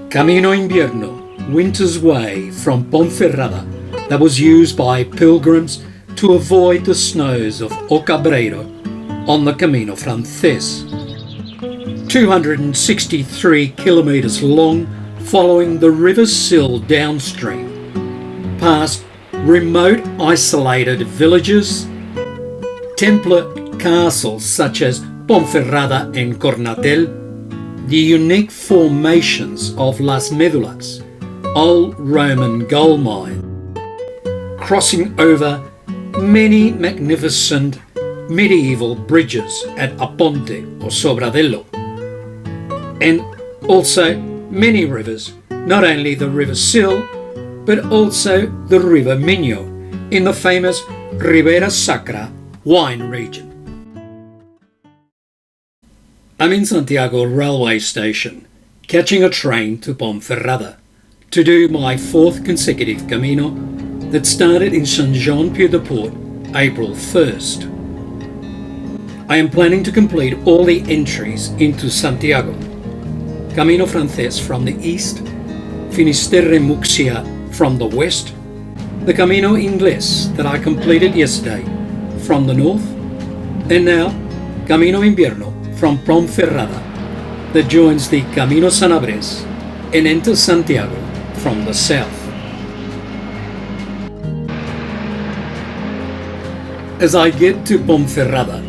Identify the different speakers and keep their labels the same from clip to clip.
Speaker 1: Camino Invierno Winters Way from Ponferrada that was used by pilgrims to avoid the snows of O Cabreiro on the Camino Frances. 263 kilometres long, following the River Sil downstream, past remote isolated villages, template castles such as Ponferrada and Cornatel, the unique formations of Las Médulas, old Roman gold mine, crossing over many magnificent medieval bridges at Aponte or Sobradelo, and also many rivers, not only the River Sil, but also the River Miño in the famous Ribeira Sacra wine region. I'm in Santiago railway station, catching a train to Ponferrada to do my fourth consecutive Camino that started in Saint-Jean-Pied-de-Port April 1st. I am planning to complete all the entries into Santiago, Camino Frances from the east, Finisterre-Muxia from the west, the Camino Inglés that I completed yesterday from the north, and now Camino Invierno from Ponferrada that joins the Camino Sanabres and enters Santiago from the south. As I get to Ponferrada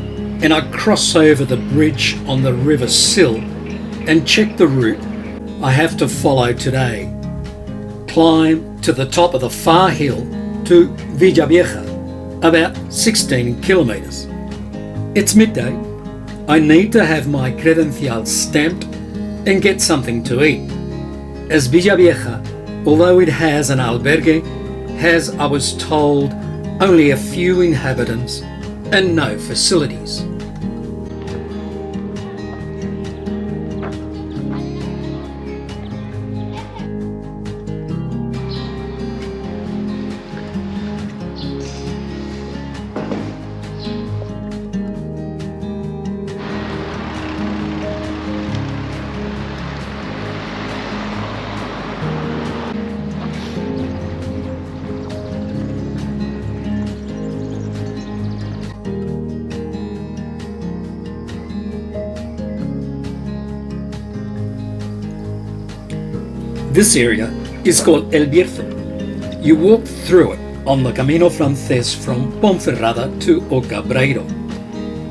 Speaker 1: and I cross over the bridge on the River Sil and check the route I have to follow today, climb to the top of the far hill to Villavieja, about 16 kilometres. It's midday. I need to have my credencials stamped and get something to eat, as Villavieja, although it has an albergue, has, I was told, only a few inhabitants and no facilities. This area is called El Bierzo. You walk through it on the Camino Frances from Ponferrada to O Cabreiro.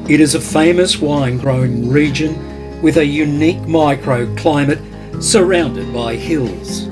Speaker 1: It is a famous wine-growing region with a unique microclimate surrounded by hills.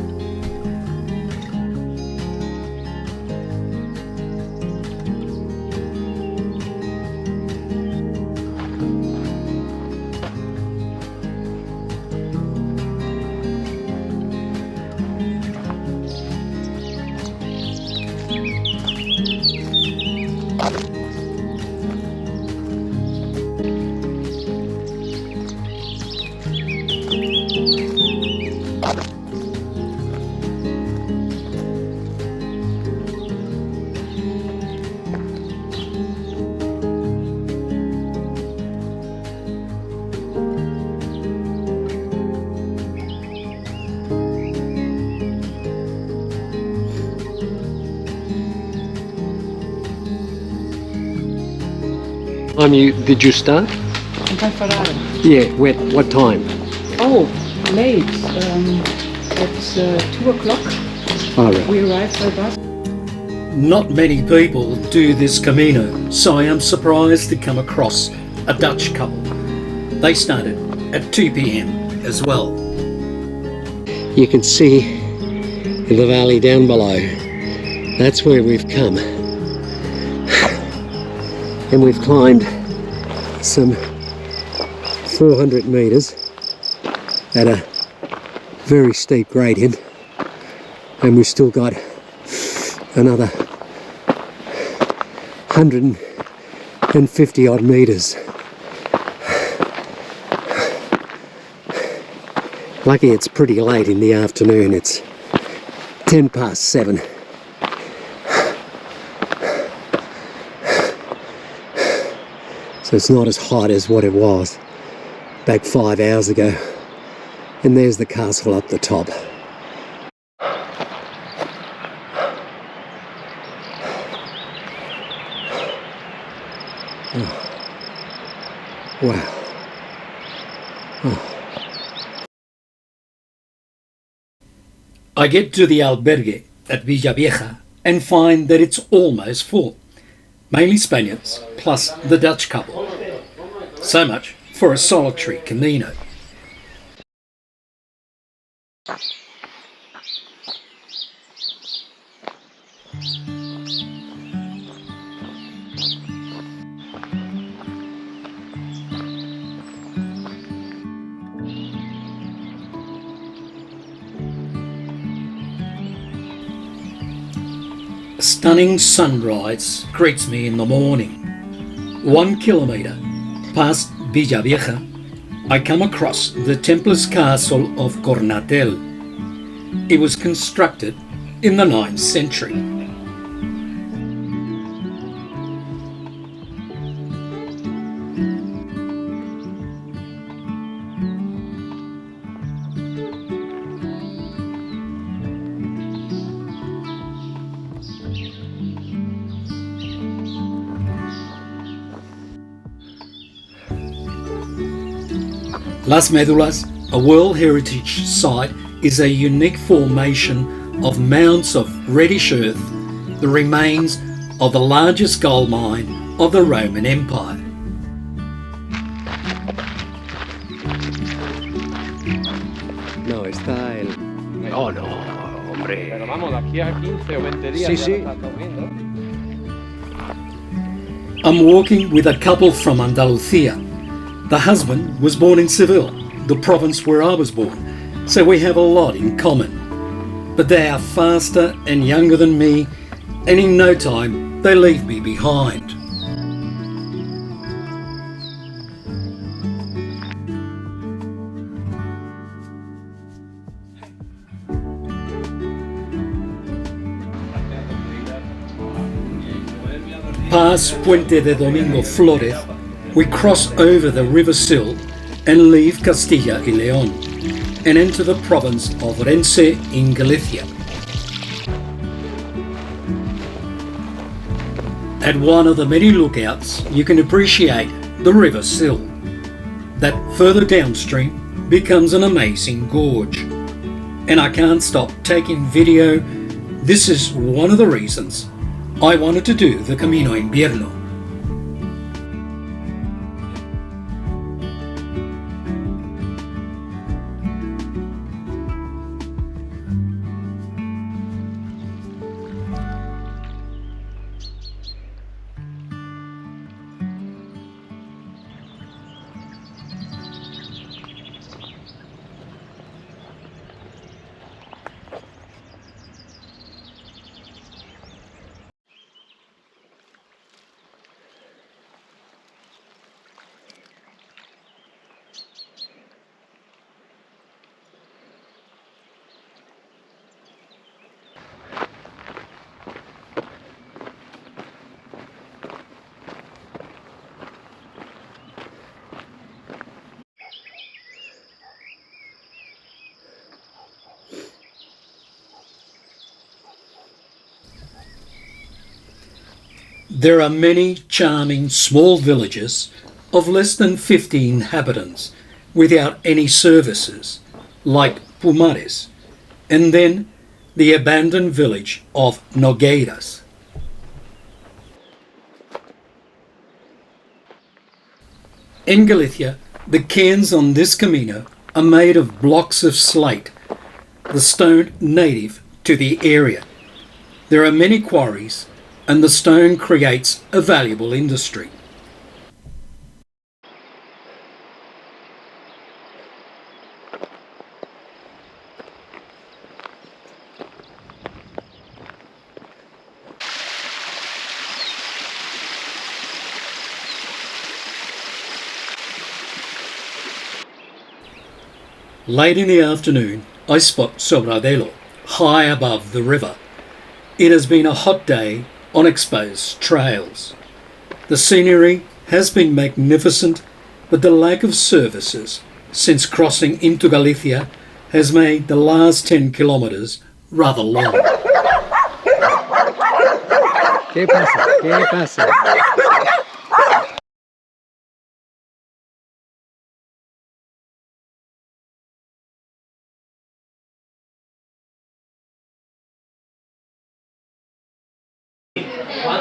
Speaker 1: Did you start?
Speaker 2: Ponferrada.
Speaker 1: Yeah, what time?
Speaker 2: Oh, late. At 2 o'clock.
Speaker 1: All right.
Speaker 2: We arrived by bus.
Speaker 1: Not many people do this Camino, so I am surprised to come across a Dutch couple. They started at 2 p.m. as well. You can see the valley down below. That's where we've come. And we've climbed some 400 metres at a very steep gradient, and we've still got another 150 odd metres. Lucky it's pretty late in the afternoon, it's 10 past 7. So it's not as hot as what it was back 5 hours ago.
Speaker 3: And there's the castle up the top. Oh. Wow. Oh.
Speaker 1: I get to the albergue at Villavieja and find that it's almost full. Mainly Spaniards, plus the Dutch couple. So much for a solitary Camino. A stunning sunrise greets me in the morning. 1 kilometre past Villavieja, I come across the Templars castle of Cornatel. It was constructed in the 9th century. Las Médulas, a World Heritage Site, is a unique formation of mounds of reddish earth, the remains of the largest gold mine of the Roman Empire.
Speaker 3: No, está el...
Speaker 4: Oh, no, hombre.
Speaker 2: Pero vamos, de aquí a 15 o 20 días
Speaker 3: Sí,
Speaker 2: ya
Speaker 3: sí.
Speaker 2: lo estás comiendo.
Speaker 1: I'm walking with a couple from Andalusia. The husband was born in Seville, the province where I was born, so we have a lot in common. But they are faster and younger than me, and in no time they leave me behind. Past Puente de Domingo Flores, we cross over the River Sil and leave Castilla y León and enter the province of Ourense in Galicia. At one of the many lookouts, you can appreciate the River Sil. That further downstream becomes an amazing gorge. And I can't stop taking video. This is one of the reasons I wanted to do the Camino Invierno. There are many charming small villages of less than 50 inhabitants without any services, like Pumares, and then the abandoned village of Nogueiras. In Galicia, the cairns on this Camino are made of blocks of slate, the stone native to the area. There are many quarries, and the stone creates a valuable industry. Late in the afternoon, I spot Sobradelo, high above the river. It has been a hot day on exposed trails. The scenery has been magnificent, but the lack of services since crossing into Galicia has made the last 10 kilometres rather long.
Speaker 3: ¿Qué pasa? ¿Qué pasa?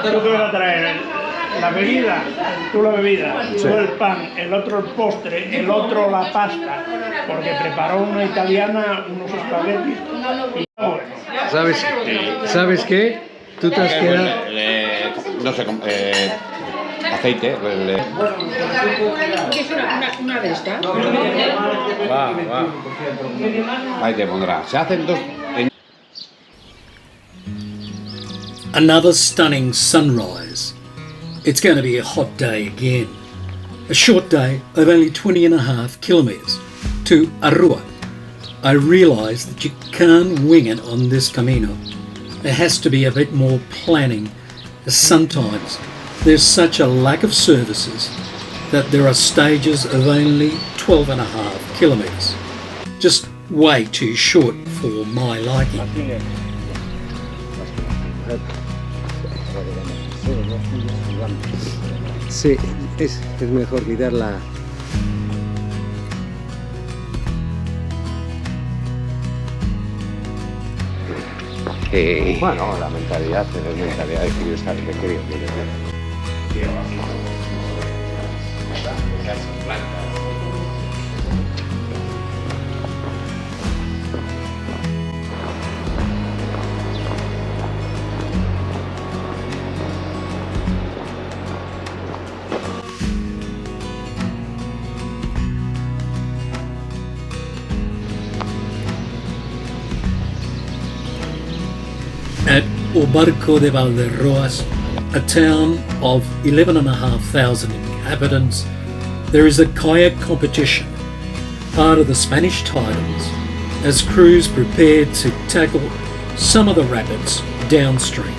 Speaker 5: Tú te vas a traer la bebida, tú la bebida, tú el pan, el otro el postre, el otro la pasta, porque preparó una italiana unos espaguetis y bueno.
Speaker 3: ¿Sabes qué? Tú te has quedado...
Speaker 6: no sé, aceite.
Speaker 7: ¿Qué es una de estas?
Speaker 6: Va. Ahí te pondrá. Se hacen dos...
Speaker 1: Another stunning sunrise. It's going to be a hot day again. A short day of only 20.5 kilometres to A Rua. I realise that you can't wing it on this Camino. There has to be a bit more planning, as sometimes there's such a lack of services that there are stages of only 12.5 kilometres. Just way too short for my liking.
Speaker 3: Sí, es mejor quitarla.
Speaker 6: Bueno, la mentalidad, tener mentalidad de que yo estar de crío.
Speaker 1: At Barco de Valdeorras, a town of 11,500 inhabitants, there is a kayak competition, part of the Spanish titles, as crews prepared to tackle some of the rapids downstream.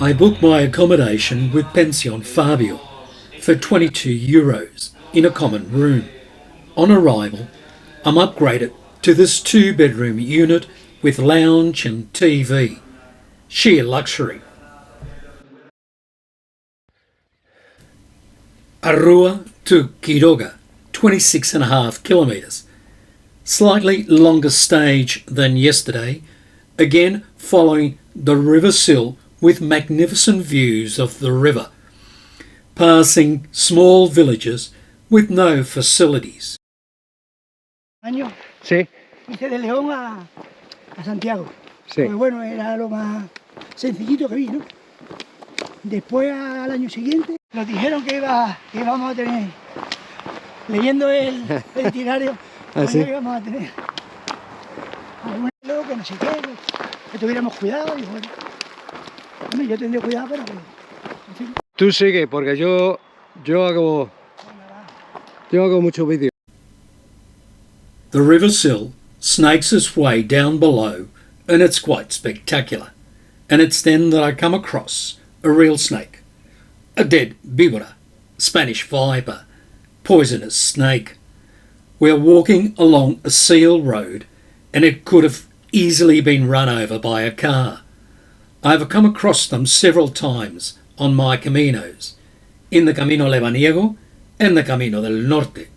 Speaker 1: I booked my accommodation with Pension Fabio for €22 in a common room. On arrival, I'm upgraded to this 2-bedroom unit with lounge and TV. Sheer luxury. A Rua to Quiroga, 26.5 kilometres. Slightly longer stage than yesterday, again following the River Sil with magnificent views of the river, passing small villages with no facilities.
Speaker 5: Año
Speaker 3: Sí,
Speaker 5: hice de León a Santiago.
Speaker 3: sí.
Speaker 5: Pues bueno, era lo más sencillito que vi, ¿no? Después al año siguiente nos dijeron que íbamos a tener, leyendo el itinerario,
Speaker 3: ¿Ah, sí?
Speaker 5: que íbamos a tener algún loco, que no sé qué, que tuviéramos cuidado. Y bueno, yo tendré cuidado, pero en fin.
Speaker 3: Tú sigue, porque yo hago mucho vídeo.
Speaker 1: The River Sil snakes its way down below, and it's quite spectacular. And it's then that I come across a real snake, a dead víbora, Spanish viper, poisonous snake. We're walking along a seal road, and it could have easily been run over by a car. I've come across them several times on my caminos, in the Camino Lebaniego and the Camino del Norte.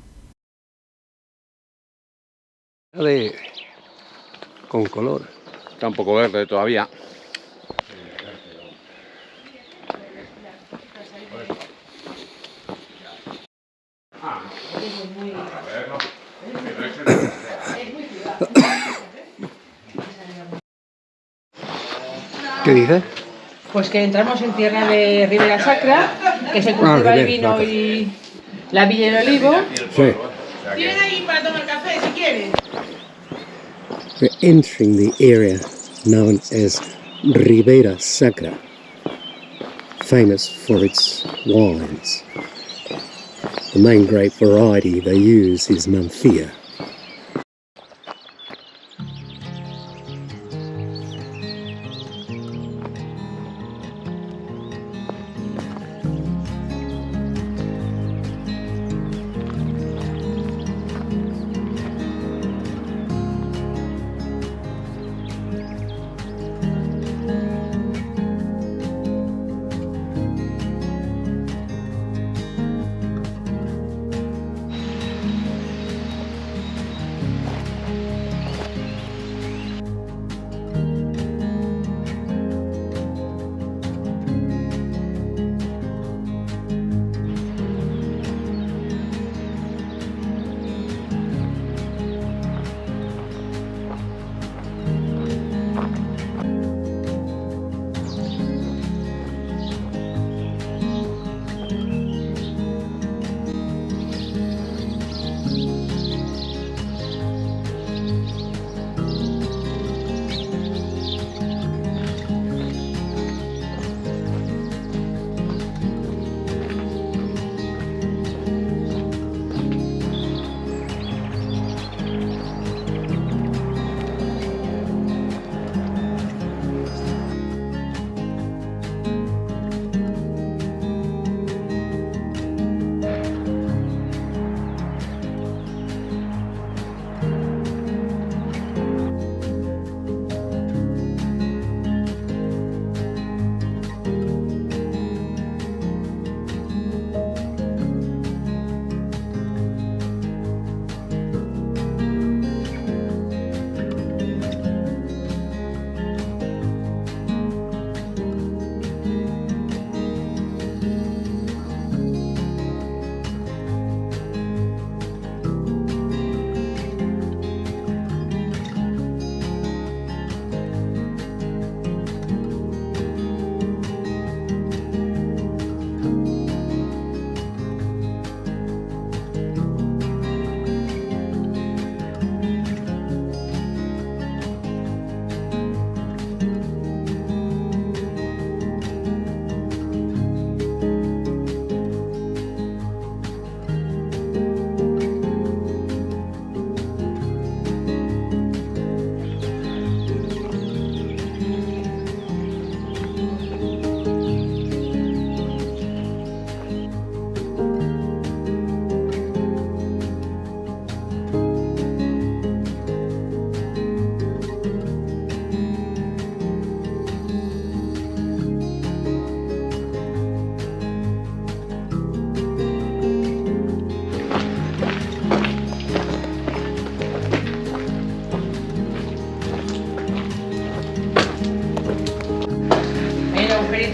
Speaker 3: Dale, con color.
Speaker 6: Está un poco verde todavía.
Speaker 3: ¿Qué dices?
Speaker 7: Pues que entramos en tierra de Ribeira Sacra, que se cultiva el vino y la viña y el olivo.
Speaker 3: Sí.
Speaker 7: Tienen ahí para tomar café si quieren.
Speaker 8: We're entering the area known as Ribeira Sacra, famous for its wines. The main grape variety they use is Monforte.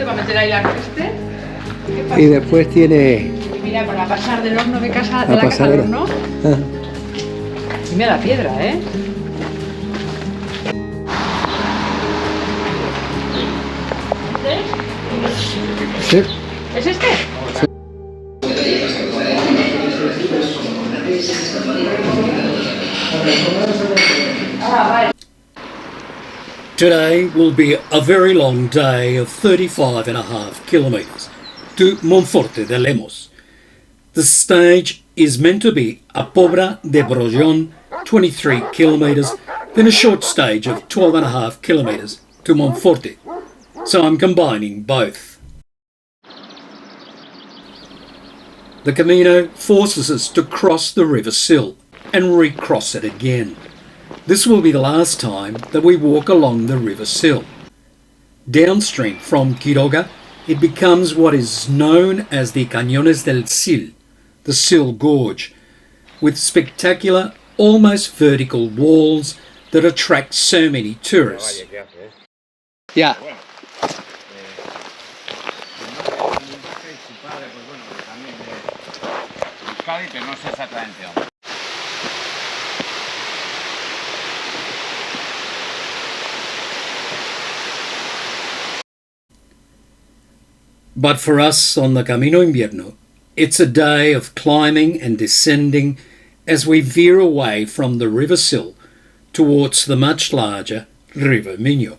Speaker 7: Para meter ahí la creste.
Speaker 3: Y después tiene...
Speaker 7: Mira, para pasar del horno de casa, de
Speaker 3: A
Speaker 7: la casa al
Speaker 3: pasar.
Speaker 7: horno.
Speaker 3: Ajá.
Speaker 7: Y me da piedra, ¿eh?
Speaker 3: Sí.
Speaker 7: ¿Es este?
Speaker 1: Today will be a very long day of 35.5 kilometres to Monforte de Lemos. The stage is meant to be a Pobra de Brollón, 23 kilometres, then a short stage of 12.5 kilometres to Monforte. So I'm combining both. The Camino forces us to cross the River Sil and recross it again. This will be the last time that we walk along the River Sil. Downstream from Quiroga, it becomes what is known as the Cañones del Sil, the Sil Gorge, with spectacular, almost vertical walls that attract so many tourists.
Speaker 3: Yeah.
Speaker 1: But for us on the Camino Invierno, it's a day of climbing and descending as we veer away from the River Sil towards the much larger River Miño.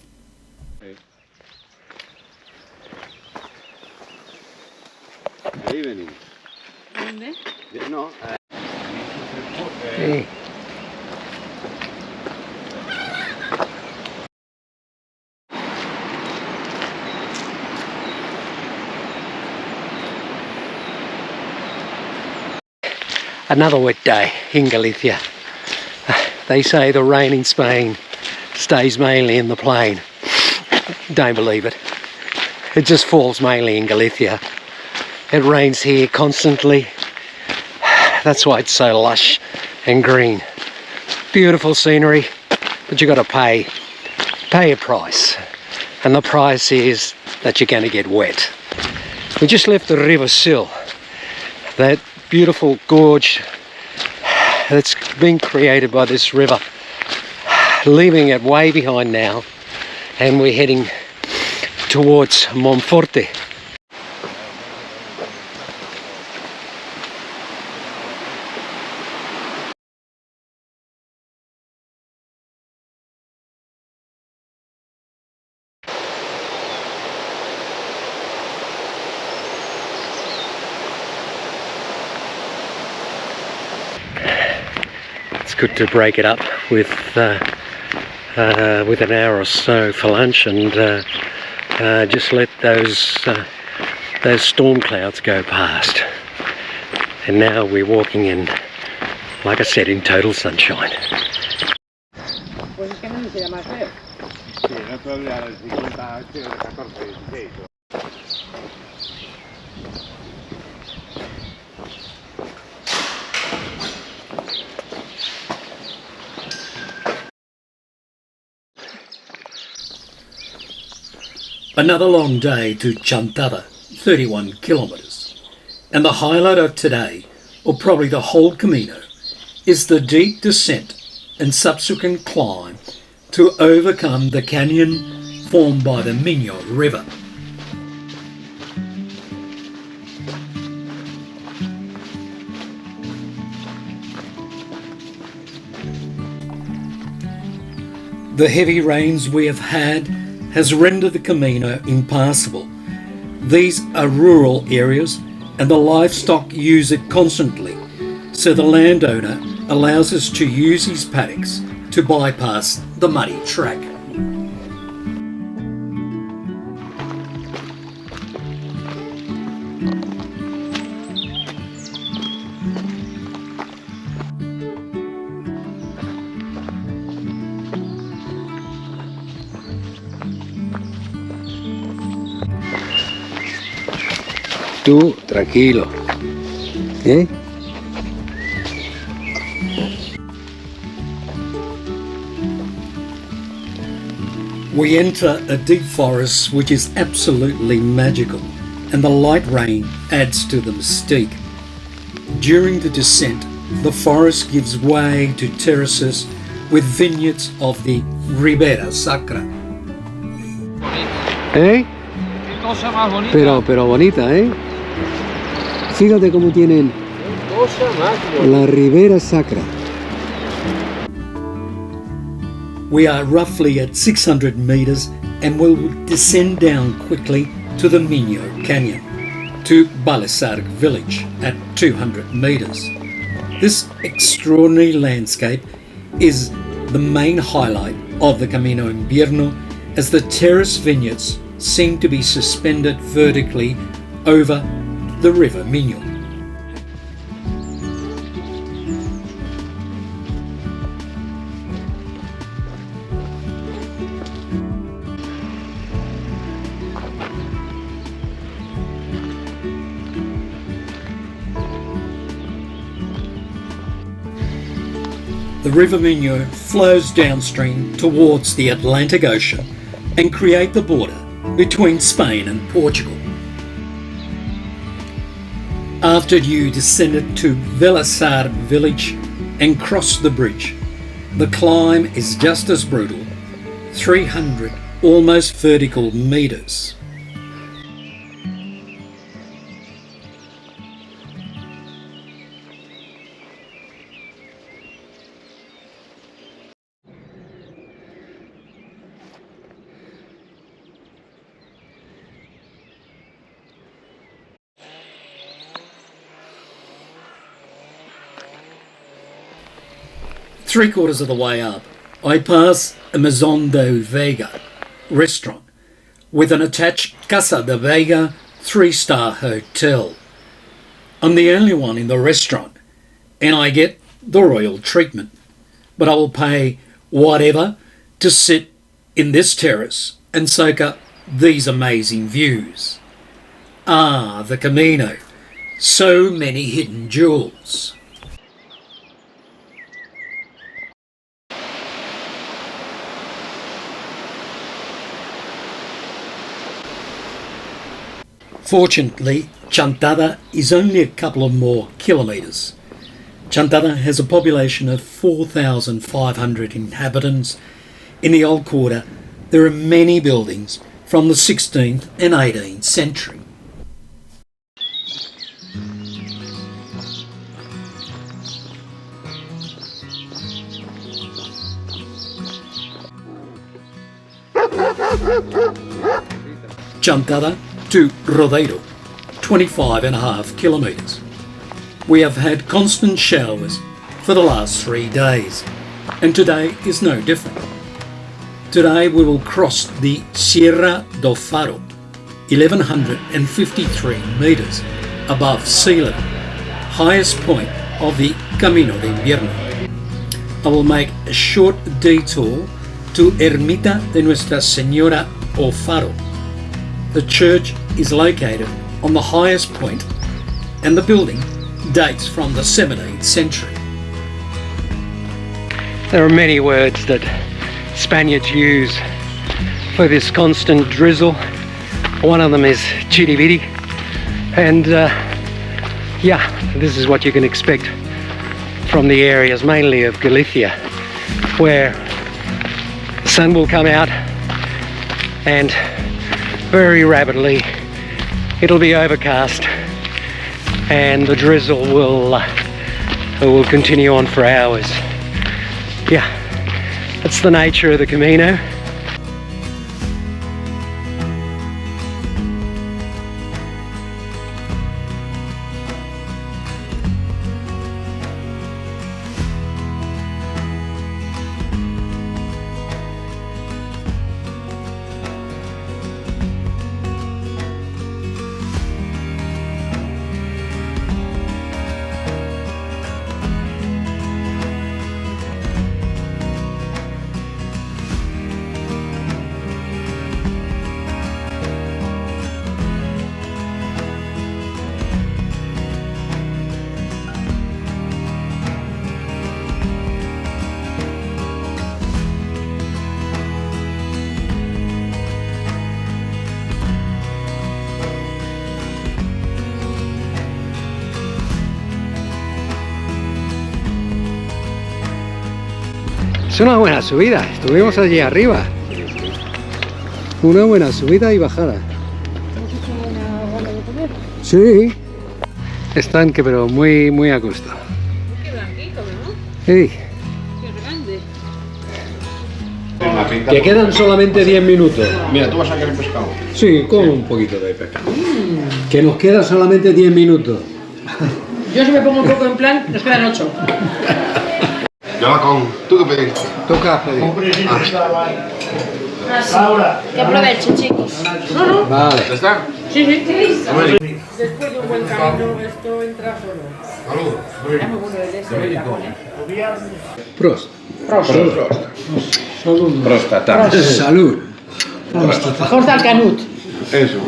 Speaker 3: Hey. Another wet day in Galicia. They say the rain in Spain stays mainly in the plain. Don't believe it. It just falls mainly in Galicia. It rains here constantly. That's why it's so lush and green. Beautiful scenery, but you got to pay a price. And the price is that you're going to get wet. We just left the River Sil, that beautiful gorge that's been created by this river, leaving it way behind now, and we're heading towards Monforte. It's good to break it up with an hour or so for lunch, and just let those storm clouds go past. And now we're walking in, like I said, in total sunshine.
Speaker 1: Another long day to Chantada, 31 kilometres. And the highlight of today, or probably the whole Camino, is the deep descent and subsequent climb to overcome the canyon formed by the Miño River. The heavy rains we have had has rendered the Camino impassable. These are rural areas and the livestock use it constantly, so the landowner allows us to use his paddocks to bypass the muddy track.
Speaker 3: Tú, tranquilo. ¿Eh?
Speaker 1: We enter a deep forest which is absolutely magical, and the light rain adds to the mystique. During the descent, the forest gives way to terraces with vineyards of the Ribeira Sacra.
Speaker 3: ¿Eh?
Speaker 2: Qué cosa más bonita.
Speaker 3: Pero bonita, ¿eh? Fíjate cómo tienen
Speaker 2: Qué cosa más bonita.
Speaker 3: la Ribeira Sacra.
Speaker 1: We are roughly at 600 metres and will descend down quickly to the Miño Canyon, to Balisarg village at 200 metres. This extraordinary landscape is the main highlight of the Camino Invierno, as the terrace vineyards seem to be suspended vertically over the River Miño. the River Miño flows downstream towards the Atlantic Ocean and create the border between Spain and Portugal. After you descended to Vilassar village and crossed the bridge, the climb is just as brutal, 300 almost vertical metres. Three-quarters of the way up, I pass a Maison de Vega restaurant with an attached Casa de Vega 3-star hotel. I'm the only one in the restaurant and I get the royal treatment, but I will pay whatever to sit in this terrace and soak up these amazing views. Ah, the Camino, so many hidden jewels. Fortunately, Chantada is only a couple of more kilometres. Chantada has a population of 4,500 inhabitants. In the old quarter, there are many buildings from the 16th and 18th century. Chantada to Rodeiro, 25.5 kilometres. We have had constant showers for the last 3 days, and today is no different. Today we will cross the Sierra do Faro, 1153 metres above sea level, highest point of the Camino Invierno. I will make a short detour to Ermita de Nuestra Señora o Faro. The church is located on the highest point and the building dates from the 17th century.
Speaker 3: There are many words that Spaniards use for this constant drizzle. One of them is chiribiri, and this is what you can expect from the areas mainly of Galicia, where the sun will come out and very rapidly it'll be overcast and the drizzle will continue on for hours. Yeah, that's the nature of the Camino.
Speaker 8: Es una buena subida, estuvimos allí arriba. Una buena subida y bajada. Sí, estanque, pero muy a gusto.
Speaker 7: Qué blanquito, ¿no?
Speaker 8: Sí.
Speaker 7: Qué grande.
Speaker 8: Que quedan solamente 10 minutos.
Speaker 6: Mira, tú vas a querer pescado.
Speaker 8: Sí, con un poquito de pescado. Que nos quedan solamente 10 minutos.
Speaker 7: Yo si me pongo un poco en plan, nos quedan 8.
Speaker 6: ¿Tú qué pediste?
Speaker 8: ¿Tú qué has pedido?
Speaker 5: Laura.
Speaker 7: Que aprovechen, chicos. No.
Speaker 8: Vale.
Speaker 6: ¿Ya está?
Speaker 7: Sí.
Speaker 6: Bueno.
Speaker 7: Después de un buen camino, esto entra solo.
Speaker 6: Saludos.
Speaker 7: Era muy bueno el ese del tapón, ¿eh?
Speaker 8: Prost.
Speaker 6: Prostata.
Speaker 8: Salud.
Speaker 7: Forza al Canut.
Speaker 6: Eso.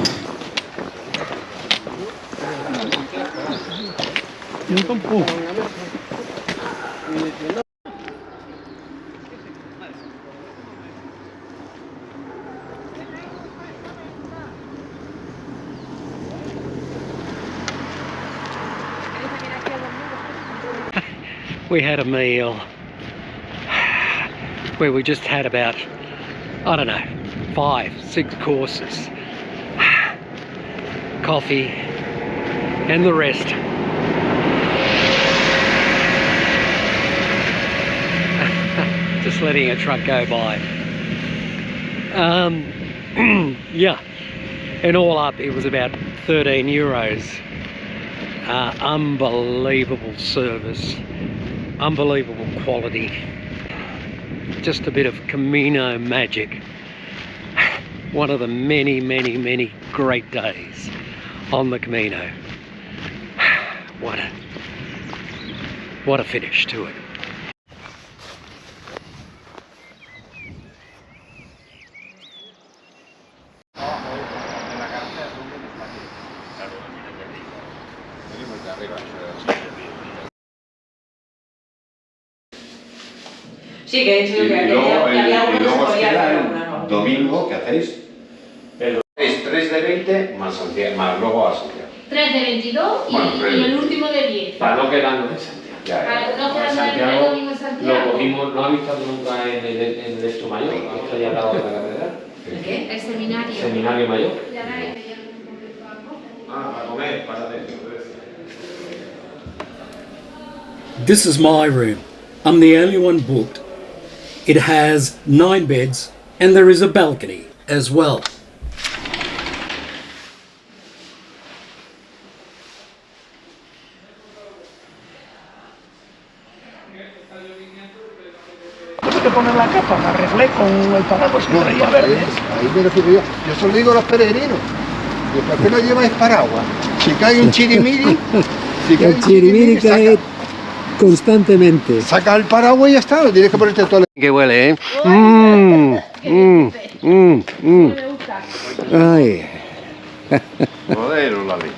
Speaker 3: we had a meal where we just had about, I don't know, 5, 6 courses, coffee and the rest. Just letting a truck go by. Yeah, and all up it was about 13 euros. Unbelievable service, unbelievable quality, just a bit of Camino magic. One of the many, many, many great days on the Camino. What a finish to it.
Speaker 7: Sí, que he dicho que había
Speaker 6: y luego os
Speaker 7: podía
Speaker 6: queda
Speaker 7: hacer
Speaker 6: el
Speaker 7: una, ¿no?
Speaker 6: domingo, ¿qué hacéis? Es 3 de 20 más, Santiago, más luego a Santiago.
Speaker 9: 3 de 22 y,
Speaker 6: Bueno,
Speaker 9: y el último de 10.
Speaker 2: Para no quedarnos en Santiago.
Speaker 6: Ya.
Speaker 9: No quedarnos el
Speaker 2: Santiago
Speaker 9: domingo en Santiago.
Speaker 2: lo cogimos, no habéis estado nunca en el esto mayor, esto ya al lado de la catedral.
Speaker 7: ¿El qué?
Speaker 9: El seminario.
Speaker 2: Seminario mayor.
Speaker 6: Para comer, pásate.
Speaker 1: This is my room. I'm the only one booked. It has 9 beds and there is a balcony as well.
Speaker 5: Tuve que poner la capa, me arreglé con el paraguas que traía verde.
Speaker 10: Ahí me refiero yo. Yo solo digo a los peregrinos. ¿Por qué no lleváis paraguas? Si cae un chirimiri,
Speaker 8: El chirimiri cae constantemente.
Speaker 10: saca el paraguas y ya está, no tienes que ponerte todo el...
Speaker 3: Que huele, ¿eh?
Speaker 8: Ay.
Speaker 6: Rodeiro, Lalin.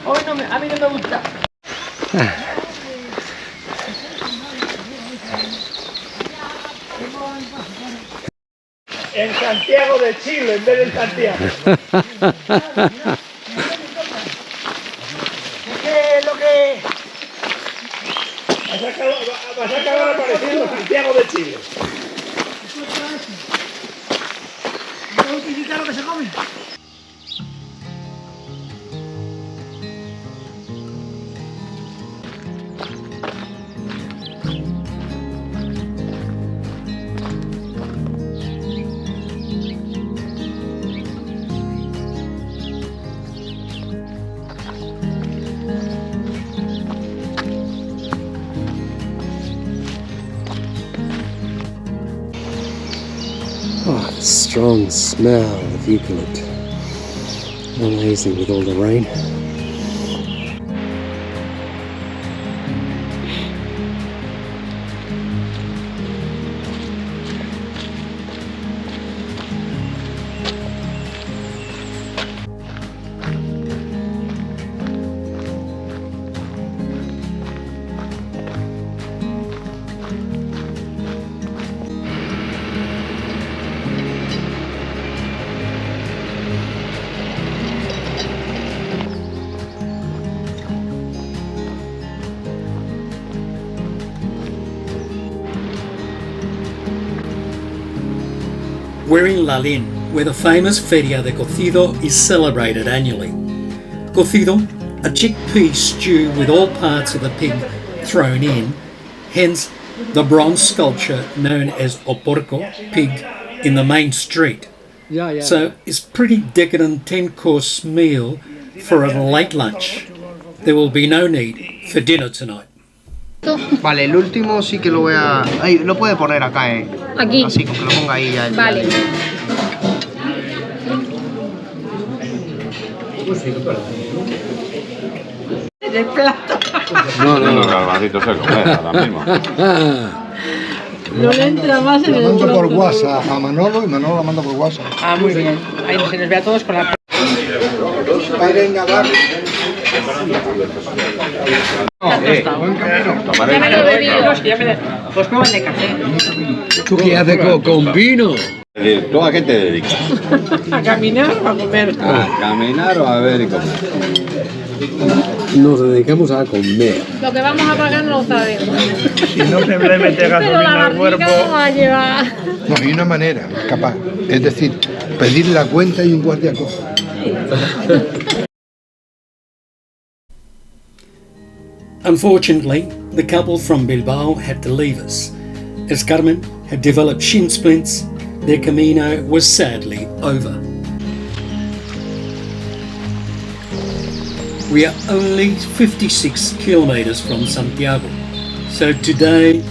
Speaker 7: Hoy no a mí no me gusta.
Speaker 5: En Santiago de Chile, en vez de en Santiago. ¿Qué es lo que...? Vas a acabar apareciendo Santiago de Chile. ¿Puedo utilizar lo que se come?
Speaker 8: Oh, the strong smell of eucalypt. Amazing with all the rain.
Speaker 1: We're in Lalin, where the famous Feria de Cocido is celebrated annually. Cocido, a chickpea stew with all parts of the pig thrown in, hence the bronze sculpture known as O Porco, pig, in the main street. So it's pretty decadent 10-course meal for a late lunch. There will be no need for dinner tonight.
Speaker 11: Vale, el último sí que lo voy a... Ahí, lo puede poner acá,
Speaker 9: Aquí.
Speaker 11: así, con que lo ponga ahí ya.
Speaker 9: Vale.
Speaker 7: De plato.
Speaker 6: No, los garbancitos se comen ahora mismo.
Speaker 7: No le entra más en
Speaker 10: Lo
Speaker 7: el
Speaker 10: mando por
Speaker 7: trozo.
Speaker 10: WhatsApp a Manolo y Manolo lo manda por WhatsApp.
Speaker 7: Ah, muy bien. Ahí se nos ve a todos con la...
Speaker 10: Venga, dale.
Speaker 6: Buen camino.
Speaker 7: Ya me lo he bebido. Pues prueben de café.
Speaker 8: ¿Tú qué haces con vino?
Speaker 6: ¿Tú a qué te dedicas?
Speaker 7: A caminar o a comer.
Speaker 6: ¿A caminar o a ver y comer?
Speaker 8: Nos dedicamos a comer.
Speaker 9: Lo que vamos a pagar no lo sabemos.
Speaker 5: Si no se le mete
Speaker 9: Pero la
Speaker 5: gasolina al cuerpo,
Speaker 9: barriga no va a llevar.
Speaker 10: No, hay una manera, capaz. Es decir, pedir la cuenta y un guardia coja.
Speaker 1: Unfortunately, the couple from Bilbao had to leave us. As Carmen had developed shin splints, their Camino was sadly over. We are only 56 kilometres from Santiago, so today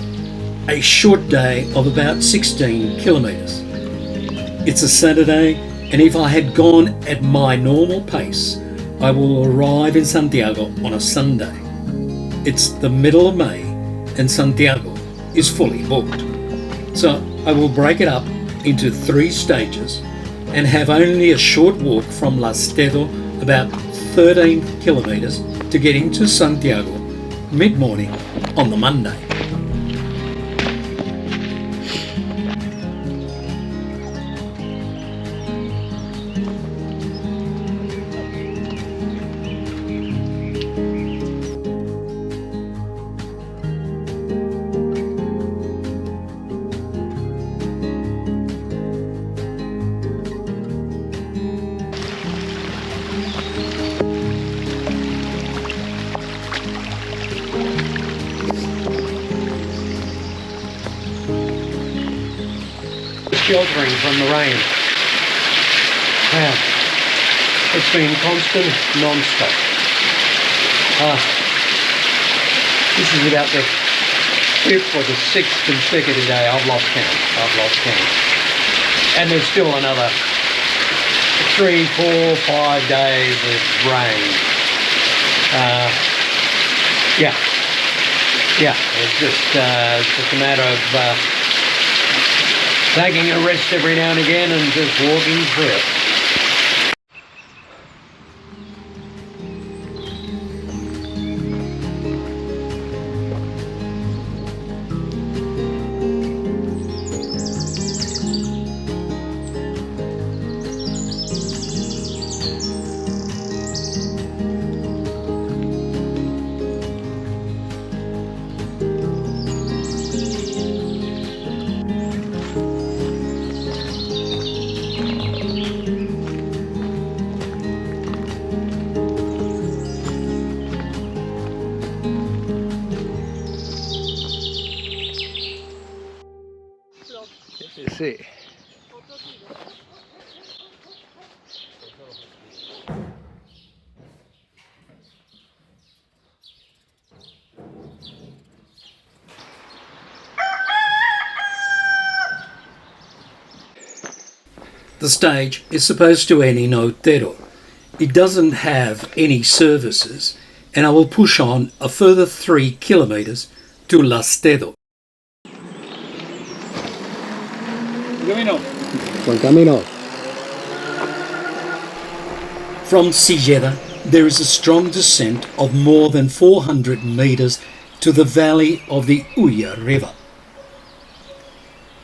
Speaker 1: a short day of about 16 kilometres. It's a Saturday, and if I had gone at my normal pace, I will arrive in Santiago on a Sunday. It's the middle of May and Santiago is fully booked. So I will break it up into 3 stages and have only a short walk from Lastedo, about 13 kilometres, to get into Santiago mid-morning on the Monday.
Speaker 3: Sheltering from the rain. Wow. It's been constant, non-stop. This is about the 5th or the 6th consecutive day. I've lost count. And there's still another 3, 4, 5 days of rain. It's just a matter of taking a rest every now and again and just walking through it.
Speaker 8: Sí.
Speaker 1: The stage is supposed to end in Ourense. It doesn't have any services, and I will push on a further 3 kilometres to Lastedo.
Speaker 8: Buen camino.
Speaker 1: From Silleda, there is a strong descent of more than 400 metres to the valley of the Ulla River.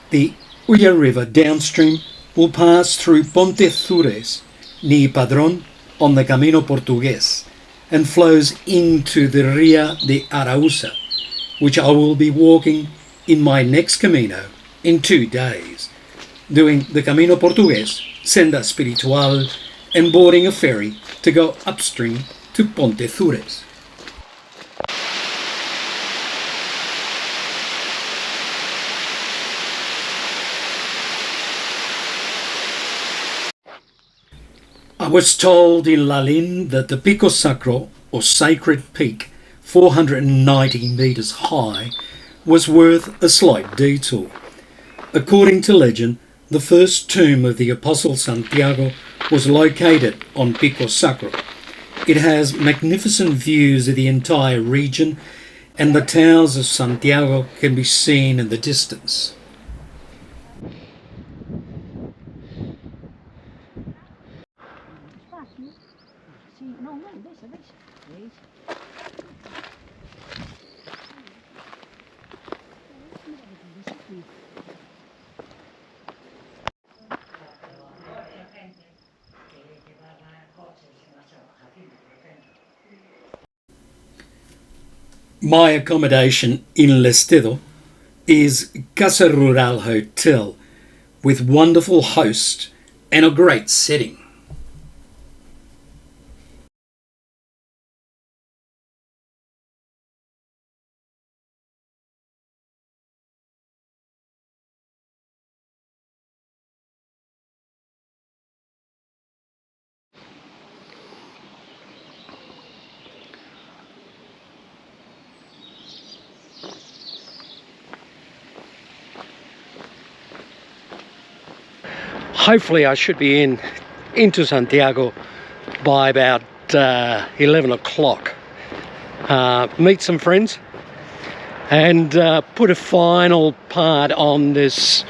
Speaker 1: The Ulla River downstream will pass through Pontevedra near Padrón on the Camino Portugués and flows into the Ria de Arauza, which I will be walking in my next Camino in 2 days, doing the Camino Portugués, Senda Espiritual, and boarding a ferry to go upstream to Pontevedra. I was told in Lalin that the Pico Sacro, or Sacred Peak, 490 metres high, was worth a slight detour. According to legend, the first tomb of the Apostle Santiago was located on Pico Sacro. It has magnificent views of the entire region, and the towers of Santiago can be seen in the distance. My accommodation in Lastedo is Casa Rural Hotel with wonderful host and a great setting.
Speaker 3: Hopefully I should be into Santiago by about 11 o'clock. Meet some friends and put a final part on this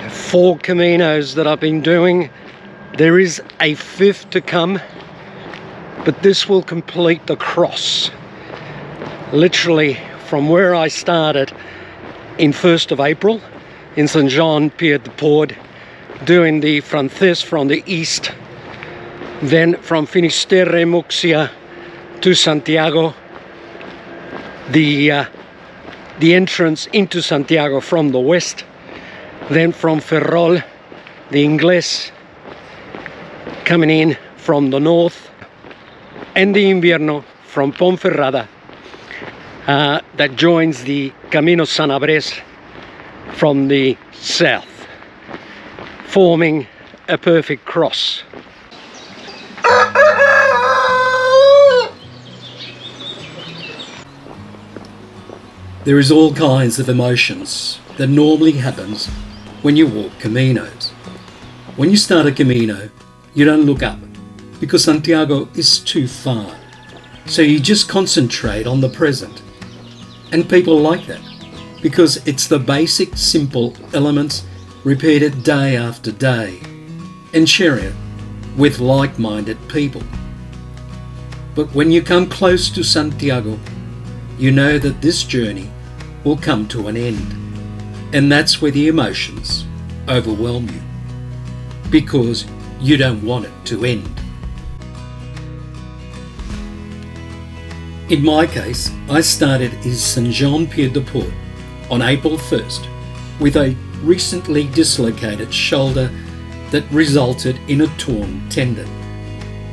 Speaker 3: 4 Caminos that I've been doing. There is a 5th to come, but this will complete the cross. Literally from where I started in 1st of April in Saint-Jean-Pied-de-Port, doing the Frances from the east, then from Finisterre, Muxia to Santiago, the entrance into Santiago from the west, then from Ferrol, the Ingles coming in from the north, and the Invierno from Ponferrada that joins the Camino Sanabres from the south, forming a perfect cross.
Speaker 1: There is all kinds of emotions that normally happens when you walk Caminos. When you start a Camino, you don't look up because Santiago is too far. So you just concentrate on the present. And people like that because it's the basic, simple elements repeated day after day and sharing it with like-minded people. But when you come close to Santiago, you know that this journey will come to an end, and that's where the emotions overwhelm you because you don't want it to end. In my case, I started in Saint-Jean-Pied-de-Port on April 1st with a recently dislocated shoulder that resulted in a torn tendon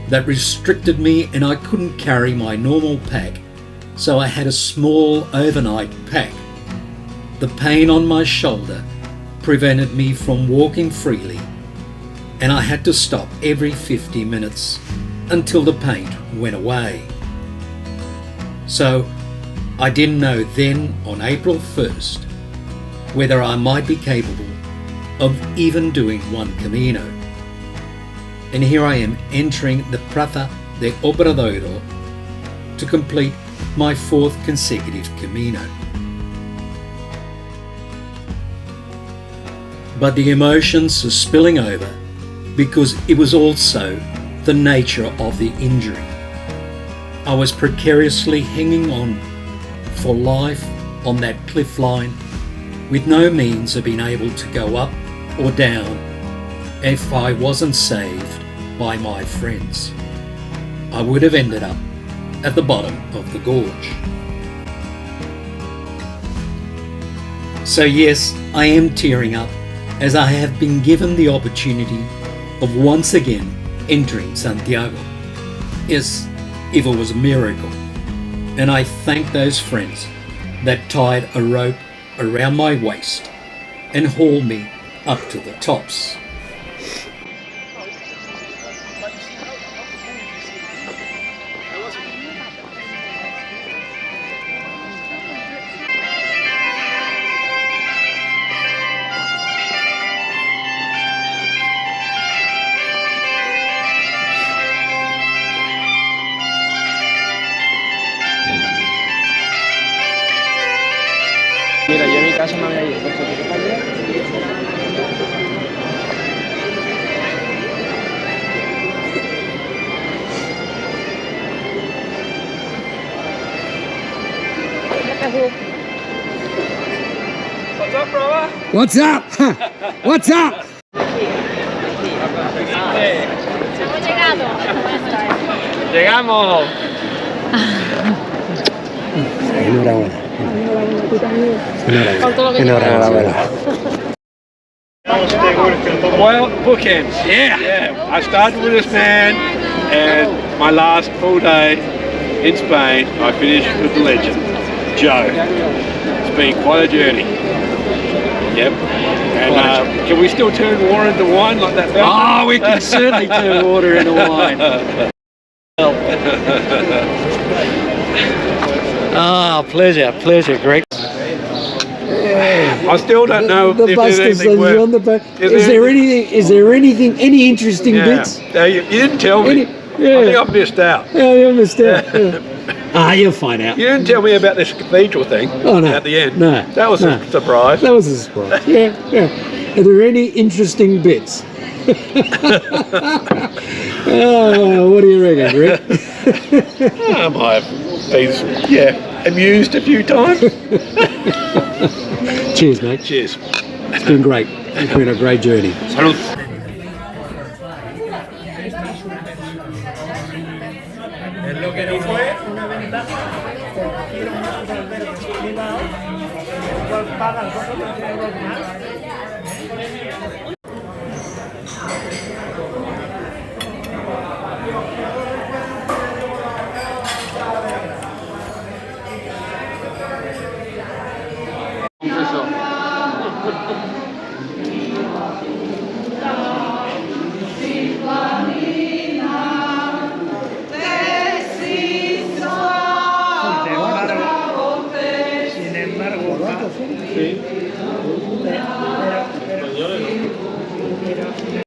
Speaker 1: that restricted me, and I couldn't carry my normal pack, so I had a small overnight pack. The pain on my shoulder prevented me from walking freely, and I had to stop every 50 minutes until the pain went away. So I didn't know then on April 1st whether I might be capable of even doing 1 Camino. And here I am entering the Praça de Obradoiro to complete my 4th consecutive Camino. But the emotions are spilling over because it was also the nature of the injury. I was precariously hanging on for life on that cliff line with no means of being able to go up or down if I wasn't saved by my friends. I would have ended up at the bottom of the gorge. So yes, I am tearing up as I have been given the opportunity of once again entering Santiago. Yes, if it was a miracle. And I thank those friends that tied a rope around my waist and hauled me up to the tops.
Speaker 2: Mira, yo en mi casa me había ido.
Speaker 8: What's up? What's up?
Speaker 9: Hemos llegado.
Speaker 2: ¡Llegamos!
Speaker 8: Enhorabuena.
Speaker 9: Enhorabuena, tú también.
Speaker 8: Enhorabuena.
Speaker 9: Con todo lo que
Speaker 8: Enhorabuena.
Speaker 12: Well, bookends. Yeah. I started with this man, and my last full day in Spain, I finished with the legend, Joe. It's been quite a journey. Yep. And can we still turn water into wine like that?
Speaker 1: Oh, we can certainly turn water into wine.
Speaker 8: Ah, pleasure, Greg.
Speaker 12: I still don't know
Speaker 8: The
Speaker 12: if
Speaker 8: bus
Speaker 12: there's
Speaker 8: is
Speaker 12: anything worth...
Speaker 8: on the back. Is there anything, any interesting bits?
Speaker 12: No, you didn't tell me. I think I've missed out.
Speaker 8: Yeah, you missed out. Ah, you'll find out.
Speaker 12: You didn't tell me about this cathedral thing at the end.
Speaker 8: No.
Speaker 12: That was a surprise.
Speaker 8: That was a surprise. Yeah. Are there any interesting bits? Oh, what do you reckon, Greg?
Speaker 12: I might have been, amused a few times.
Speaker 8: Cheers, mate.
Speaker 12: Cheers.
Speaker 8: It's been great. It's been a great journey.
Speaker 12: Salud.
Speaker 5: Lo que no fue una ventaja, cogieron un Valdeorras privado, el cual pagan 2 o 3 euros más. Sin embargo,